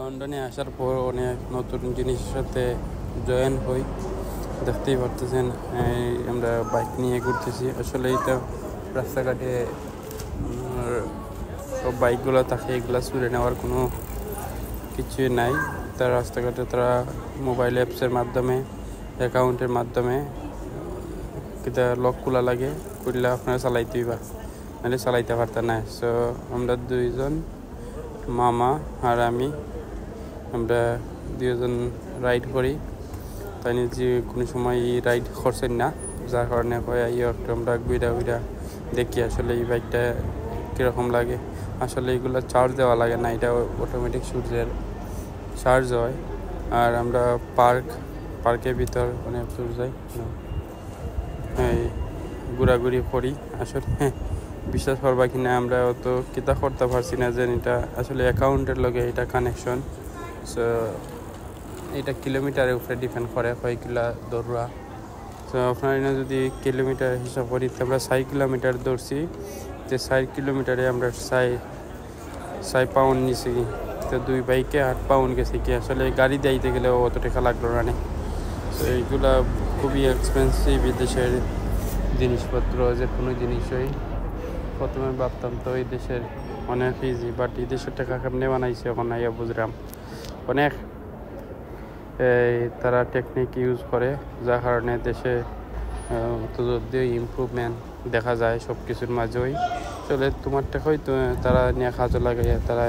লন্ডনে আসার পর অনেক নতুন জিনিসের সাথে জয়েন হই। দেখতেই পারতেছেন আমরা বাইক নিয়ে ঘুরতেছি। আসলে এটা রাস্তাঘাটে সব বাইকগুলো থাকে, এগুলো ছুড়ে নেওয়ার কোনো কিছুই নাই। তার রাস্তাঘাটে তারা মোবাইল অ্যাপসের মাধ্যমে, অ্যাকাউন্টের মাধ্যমে কিতা লক খোলা লাগে, খুললে আপনারা চালাইতেই বা নাহলে চালাইতে পারতেন না। সো আমরা দুইজন, মামা আর আমরা দুজন রাইড করি। তাই যে কোনো সময় রাইড করছেন না, যার কারণে আমরা ঘুরা দেখি আসলে এই বাইকটা কীরকম লাগে। আসলে এইগুলো চার্জ দেওয়া লাগে না, এটা অটোমেটিক সূর্যের চার্জ হয়। আর আমরা পার্কের ভিতর অনেক দূর যাই, এই ঘোরাঘুরি করি। আসলে বিশ্বাস করবা কিনা আমরা অত কিতা করতে পারছি না যে এটা আসলে অ্যাকাউন্টের লগে এটা কানেকশন। সো এটা কিলোমিটারের উপরে ডিপেন্ড করে কয়গুলা দৌড়া। তো আপনার যদি কিলোমিটার হিসাব করি, আমরা 6 কিলোমিটার দৌড়ছি, যে 6 কিলোমিটারে আমরা 6 পাউন্ড নিছি। তো 2 বাইকে 8 পাউন্ড গেছে কি। আসলে গাড়ি দিতে গেলেও অত টাকা লাগলো না। তো এইগুলা খুবই এক্সপেন্সিভ বিদেশের জিনিসপত্র। যে কোনো জিনিসই প্রথমে ভাবতাম তো এই দেশের অনেক ইজি, বাট এই দেশের টাকা কেমনে বানাইছে এখন আইয়া বুঝলাম। অনেক তারা টেকনিক ইউজ করে, যার কারণে দেশে যদিও ইমপ্রুভমেন্ট দেখা যায় সব কিছুর মাঝেই। চলে তোমার টাকাই তো তারা নিয়ে কাজে লাগাইয়া তারা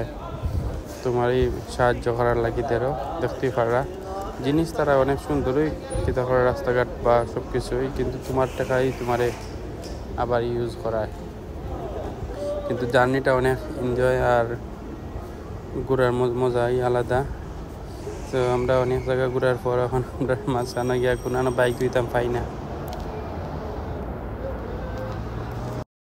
তোমারই সাহায্য করার লাগি দেরও দেখতেই পারা জিনিস। তারা অনেক সুন্দরই চিন্তা করে রাস্তাঘাট বা সব কিছুই, কিন্তু তোমার টাকাই তোমারে আবার ইউজ করায়। কিন্তু জার্নিটা অনেক এনজয় আর ঘোরার মজাই আলাদা। তো আমরা অনেক জায়গা ঘোরার পর এখন আমরা মাঝখানে গিয়া কোনো বাইক দিতাম পাই না।